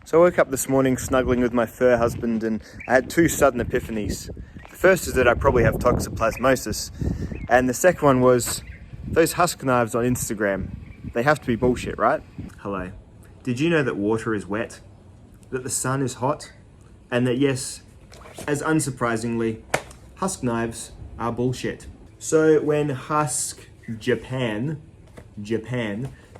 So I woke up this morning snuggling with my fur husband and I had two sudden epiphanies. The first is that I probably have toxoplasmosis, and the second one was those HUUSK knives on Instagram. They have to be bullshit, right? Hello. Did you know that water is wet? That the sun is hot? And that yes, as unsurprisingly, HUUSK knives are bullshit. So when HUUSK Japan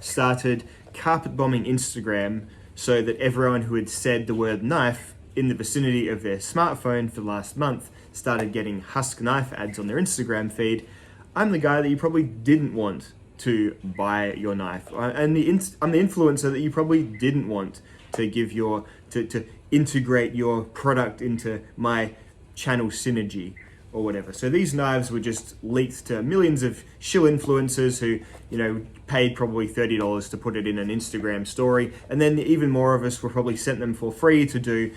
started carpet bombing Instagram so that everyone who had said the word knife in the vicinity of their smartphone for the last month started getting HUUSK knife ads on their Instagram feed, I'm the guy that you probably didn't want to buy your knife. I'm the influencer that you probably didn't want to give to integrate your product into my channel synergy or whatever. So these knives were just leaked to millions of shill influencers who, paid probably $30 to put it in an Instagram story. And then even more of us were probably sent them for free to do,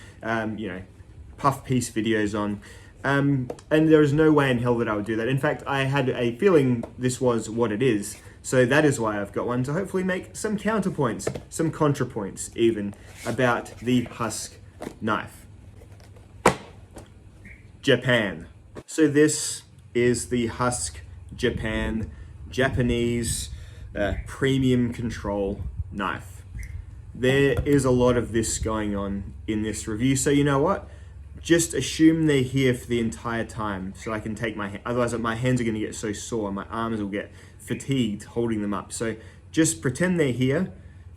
puff piece videos on. And there was no way in hell that I would do that. In fact, I had a feeling this was what it is. So that is why I've got one to hopefully make some counterpoints, some contrapoints even, about the HUUSK knife. Japan. So this is the HUUSK Japanese premium control knife. There is a lot of this going on in this review. So you know what? Just assume they're here for the entire time so I can take otherwise my hands are gonna get so sore, my arms will get fatigued holding them up. So just pretend they're here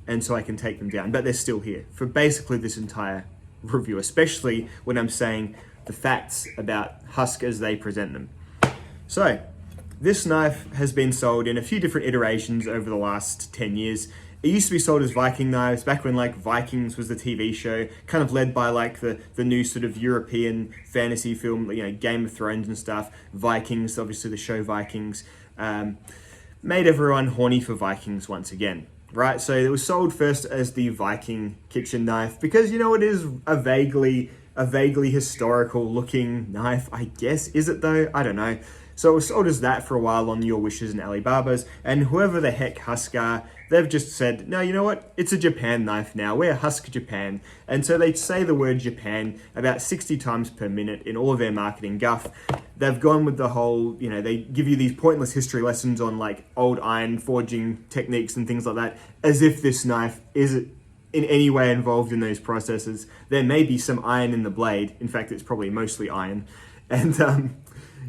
and so I can take them down, but they're still here for basically this entire review, especially when I'm saying the facts about HUUSK as they present them. So this knife has been sold in a few different iterations over the last 10 years. It used to be sold as Viking knives back when Vikings was the TV show, kind of led by the new sort of European fantasy film, Game of Thrones and stuff. Vikings, obviously the show Vikings, made everyone horny for Vikings once again, right? So it was sold first as the Viking kitchen knife because it is a vaguely historical looking knife, I guess. Is it though? I don't know. So it was sold as that for a while on Your Wishes and Alibaba's, and whoever the heck HUUSK are, they've just said, no, you know what? It's a Japan knife now. We're HUUSK Japan. And so they say the word Japan about 60 times per minute in all of their marketing guff. They've gone with the whole, they give you these pointless history lessons on old iron forging techniques and things like that, as if this knife is in any way involved in those processes. There may be some iron in the blade. In fact, it's probably mostly iron. And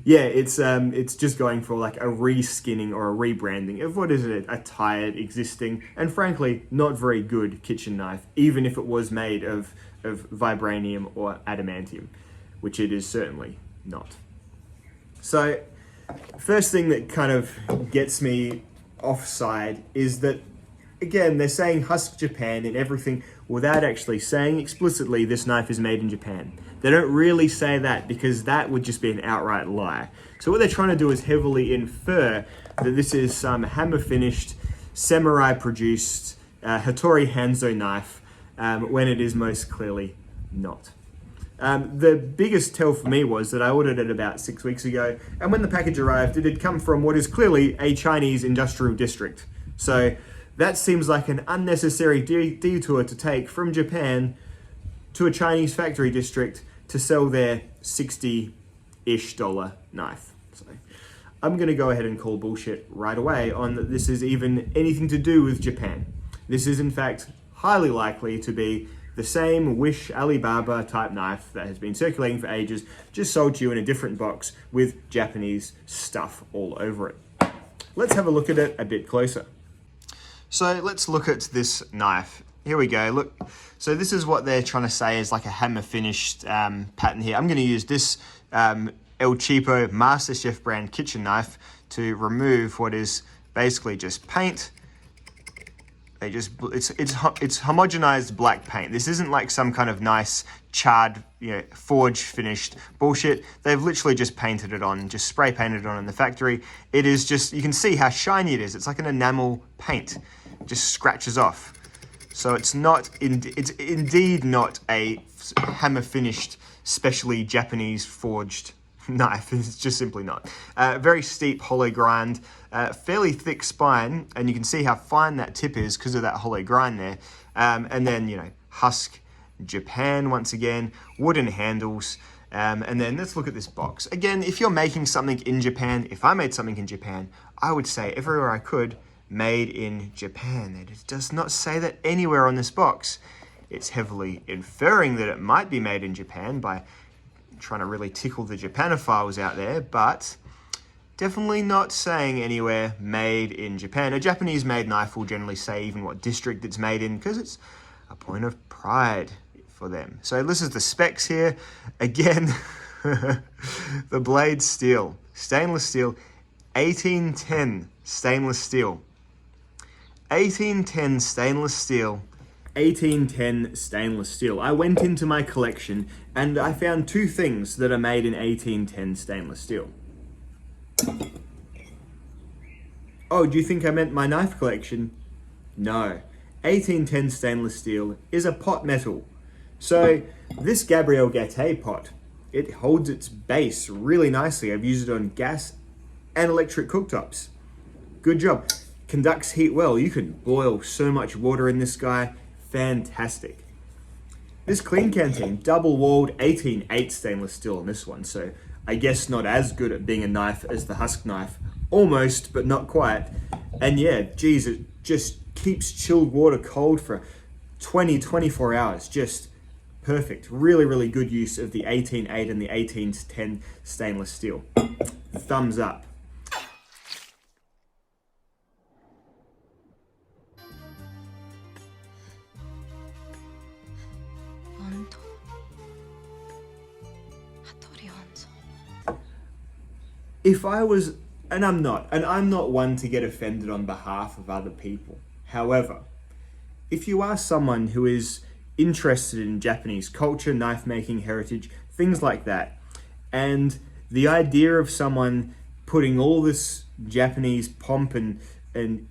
it's just going for a reskinning or a rebranding of what is a tired, existing, and frankly, not very good kitchen knife, even if it was made of vibranium or adamantium, which it is certainly not. So, first thing that kind of gets me offside is that, again, they're saying HUUSK Japan and everything without actually saying explicitly this knife is made in Japan. They don't really say that because that would just be an outright lie. So what they're trying to do is heavily infer that this is some hammer-finished, samurai-produced Hattori Hanzo knife when it is most clearly not. The biggest tell for me was that I ordered it about 6 weeks ago, and when the package arrived, it had come from what is clearly a Chinese industrial district. So that seems like an unnecessary detour to take from Japan to a Chinese factory district to sell their $60-ish knife. So I'm going to go ahead and call bullshit right away on that this is even anything to do with Japan. This is in fact highly likely to be the same Wish Alibaba type knife that has been circulating for ages, just sold to you in a different box with Japanese stuff all over it. Let's have a look at it a bit closer. So let's look at this knife. Here we go, look. So this is what they're trying to say is a hammer finished pattern here. I'm gonna use this El Cheapo MasterChef brand kitchen knife to remove what is basically just paint. It's homogenized black paint. This isn't some kind of nice charred, forge finished bullshit. They've literally just painted it on, just spray painted it on in the factory. It is just, you can see how shiny it is. It's like an enamel paint, it just scratches off. So it's indeed not a hammer finished, specially Japanese forged knife. It's just simply not. Very steep hollow grind, fairly thick spine, and you can see how fine that tip is because of that hollow grind there. And then, HUUSK Japan once again, wooden handles. And then let's look at this box. Again, if you're making something in Japan, if I made something in Japan, I would say everywhere I could, made in Japan. It does not say that anywhere on this box. It's heavily inferring that it might be made in Japan by trying to really tickle the Japanophiles out there, but definitely not saying anywhere made in Japan. A Japanese made knife will generally say even what district it's made in, because it's a point of pride for them. So this is the specs here. Again, the blade steel, stainless steel, 1810 stainless steel. 1810 stainless steel. 1810 stainless steel. I went into my collection and I found two things that are made in 1810 stainless steel. Oh, do you think I meant my knife collection? No. 1810 stainless steel is a pot metal. So this Gabriel Gatte pot, it holds its base really nicely. I've used it on gas and electric cooktops. Good job. Conducts heat well. You can boil so much water in this guy. Fantastic. This clean canteen, double walled 18-8 stainless steel on this one. So I guess not as good at being a knife as the HUUSK knife. Almost, but not quite. And yeah, geez, it just keeps chilled water cold for 24 hours. Just perfect. Really, really good use of the 18-8 and the 18-10 stainless steel. Thumbs up. If I was, and I'm not one to get offended on behalf of other people. However, if you are someone who is interested in Japanese culture, knife making heritage, things like that, and the idea of someone putting all this Japanese pomp and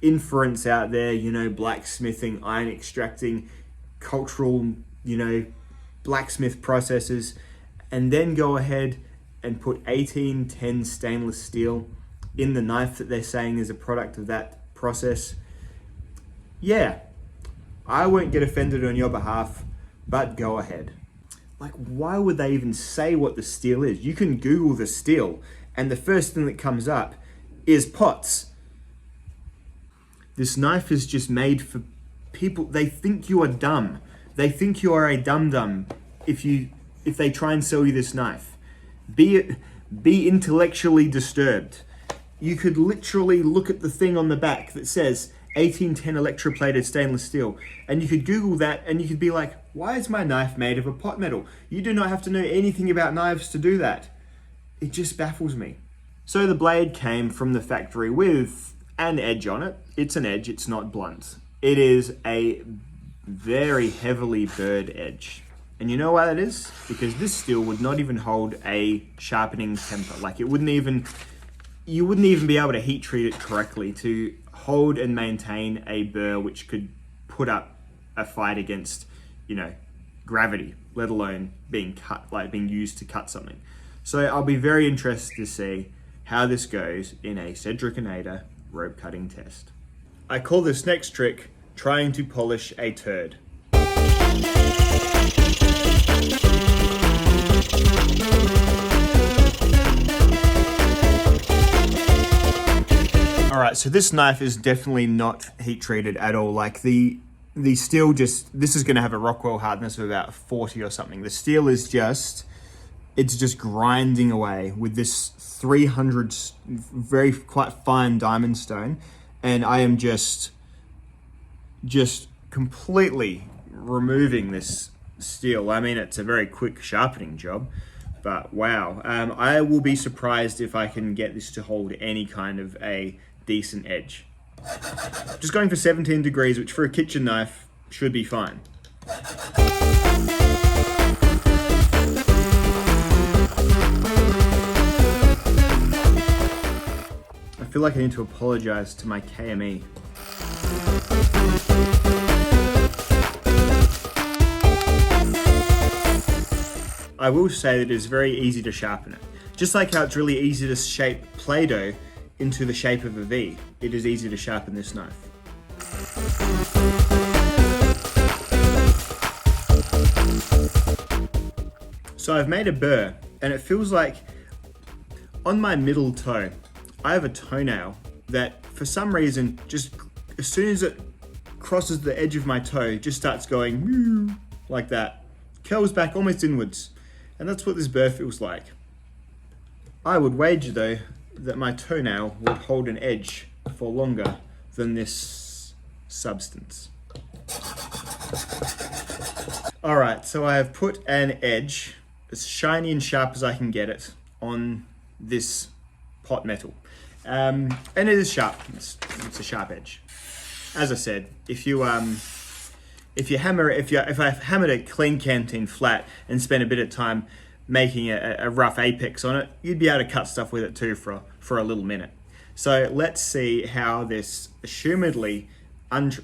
inference out there, you know, blacksmithing, iron extracting, cultural, you know, blacksmith processes, and then go ahead and put 1810 stainless steel in the knife that they're saying is a product of that process, yeah, I won't get offended on your behalf, but go ahead. Like, why would they even say what the steel is? You can Google the steel, and the first thing that comes up is pots. This knife is just made for people. They think you are dumb. They think you are a dum-dum if they try and sell you this knife. Be intellectually disturbed. You could literally look at the thing on the back that says 1810 electroplated stainless steel, and you could Google that and you could be like, why is my knife made of a pot metal? You do not have to know anything about knives to do that. It just baffles me. So the blade came from the factory with an edge on it. It's an edge, it's not blunt. It is a very heavily burred edge. And you know why that is? Because this steel would not even hold a sharpening temper. Like, you wouldn't even be able to heat treat it correctly to hold and maintain a burr which could put up a fight against, you know, gravity, let alone being used to cut something. So I'll be very interested to see how this goes in a Cedric and Ada rope cutting test. I call this next trick trying to polish a turd. Alright, so this knife is definitely not heat treated at all. Like the steel this is going to have a Rockwell hardness of about 40 or something. The steel is it's just grinding away with this 300 quite fine diamond stone, and I am just completely removing this steel. I mean, it's a very quick sharpening job, but wow. I will be surprised if I can get this to hold any kind of a decent edge. Just going for 17 degrees, which for a kitchen knife should be fine. I feel like I need to apologize to my KME. I will say that it is very easy to sharpen it. Just like how it's really easy to shape Play-Doh into the shape of a V, it is easy to sharpen this knife. So I've made a burr, and it feels like on my middle toe, I have a toenail that for some reason, just as soon as it crosses the edge of my toe, just starts going like that. Curls back almost inwards. And that's what this burr feels like. I would wager though that my toenail would hold an edge for longer than this substance. Alright, so I have put an edge, as shiny and sharp as I can get it, on this pot metal. And it is sharp, it's a sharp edge. As I said, if I hammered a clean canteen flat and spent a bit of time making a rough apex on it, you'd be able to cut stuff with it too for a little minute. So let's see how this, assumedly,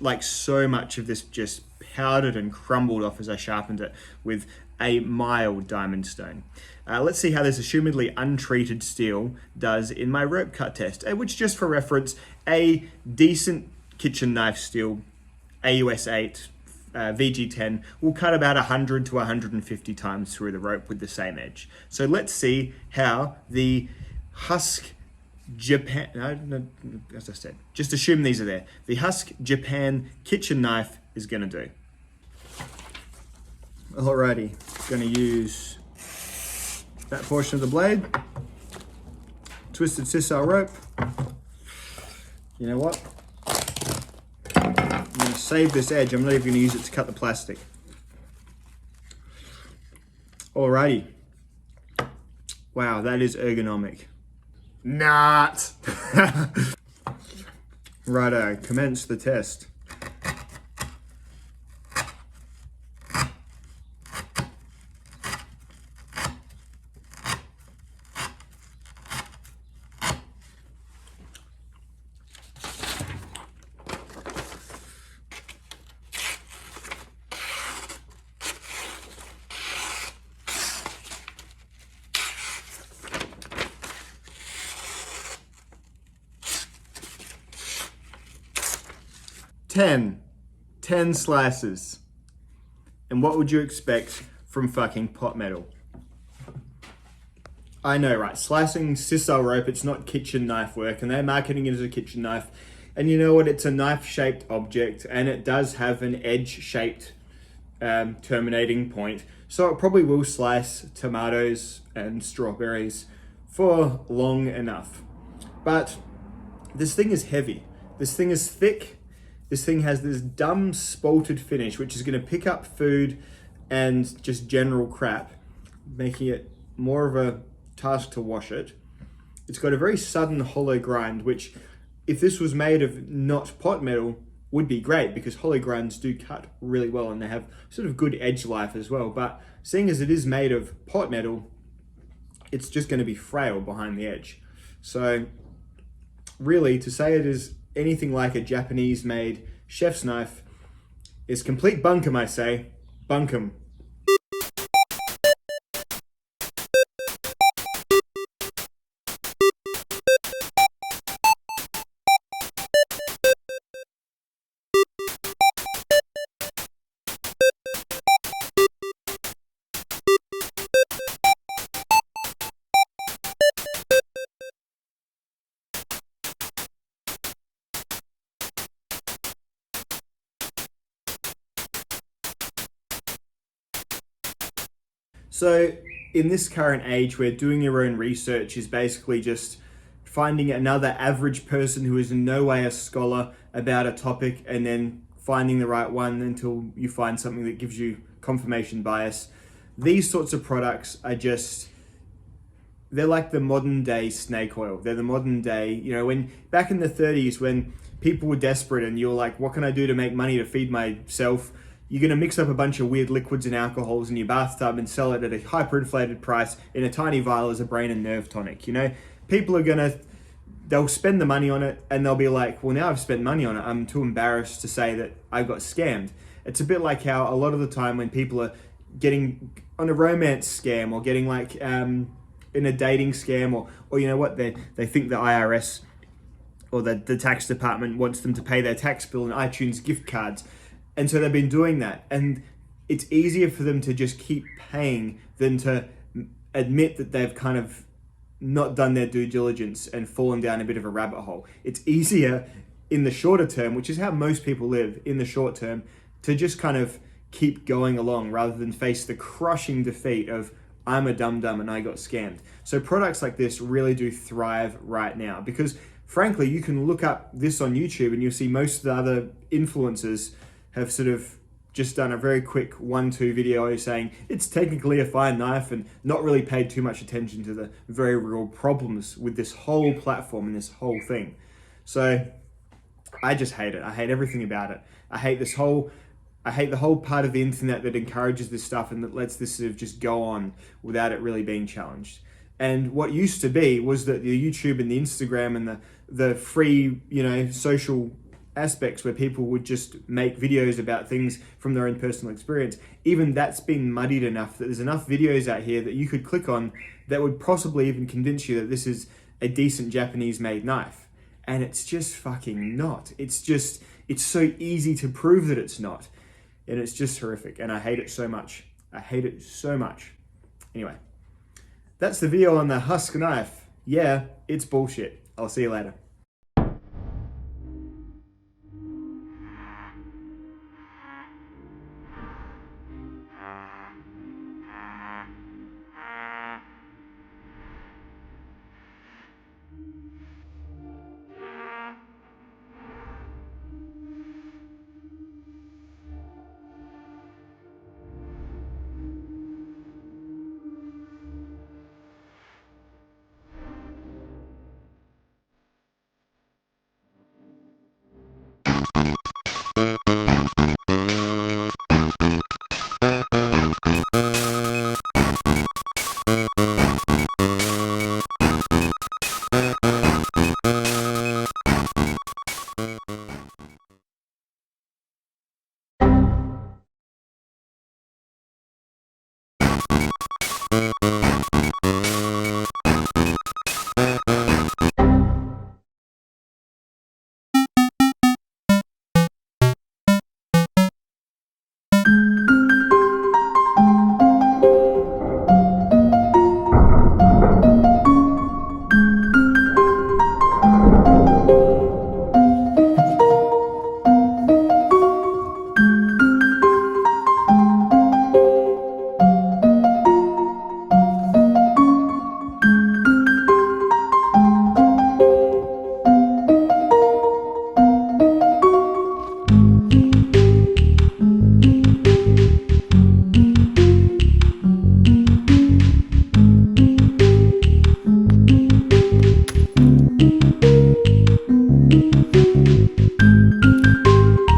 like so much of this just powdered and crumbled off as I sharpened it with a mild diamond stone. Let's see how this assumedly untreated steel does in my rope cut test, which, just for reference, a decent kitchen knife steel, AUS 8, VG10, will cut about 100 to 150 times through the rope with the same edge. So let's see how the HUUSK Japan, no, as I said, just assume these are there. The HUUSK Japan kitchen knife is going to do. Alrighty, going to use that portion of the blade, twisted sisal rope. You know what? I'm going to save this edge. I'm not even going to use it to cut the plastic. Alrighty. Wow, that is ergonomic. Not. Righto, commence the test. Ten slices. And what would you expect from fucking pot metal? I know, right? Slicing sisal rope, it's not kitchen knife work, and they're marketing it as a kitchen knife. And you know what? It's a knife-shaped object, and it does have an edge-shaped terminating point. So it probably will slice tomatoes and strawberries for long enough. But this thing is heavy. This thing is thick. This thing has this dumb spalted finish, which is going to pick up food and just general crap, making it more of a task to wash it. It's got a very sudden hollow grind, which, if this was made of not pot metal, would be great, because hollow grinds do cut really well and they have sort of good edge life as well. But seeing as it is made of pot metal, it's just going to be frail behind the edge. So really, to say it is anything like a Japanese-made chef's knife is complete bunkum, I say. Bunkum. So in this current age where doing your own research is basically just finding another average person who is in no way a scholar about a topic and then finding the right one until you find something that gives you confirmation bias, these sorts of products are just, they're like the modern day snake oil. They're the modern day, you know, when back in the 30s when people were desperate and you were like, what can I do to make money to feed myself? You're going to mix up a bunch of weird liquids and alcohols in your bathtub and sell it at a hyperinflated price in a tiny vial as a brain and nerve tonic. You know, people are going to, they'll spend the money on it and they'll be like, well, now I've spent money on it, I'm too embarrassed to say that I got scammed. It's a bit like how a lot of the time when people are getting on a romance scam or getting like in a dating scam or you know what, they think the IRS or the tax department wants them to pay their tax bill and iTunes gift cards. And so they've been doing that. And it's easier for them to just keep paying than to admit that they've kind of not done their due diligence and fallen down a bit of a rabbit hole. It's easier in the shorter term, which is how most people live in the short term, to just kind of keep going along rather than face the crushing defeat of I'm a dum-dum and I got scammed. So products like this really do thrive right now because frankly, you can look up this on YouTube and you'll see most of the other influencers have sort of just done a very quick 1-2 video saying it's technically a fine knife and not really paid too much attention to the very real problems with this whole platform and this whole thing. So I just hate it. I hate everything about it. I hate the whole part of the internet that encourages this stuff and that lets this sort of just go on without it really being challenged. And what used to be was that the YouTube and the Instagram and the free, social aspects where people would just make videos about things from their own personal experience, even that's been muddied enough that there's enough videos out here that you could click on that would possibly even convince you that this is a decent Japanese made knife. And it's just fucking not. It's so easy to prove that it's not. And it's just horrific. And I hate it so much. I hate it so much. Anyway, that's the video on the HUUSK knife. Yeah, it's bullshit. I'll see you later.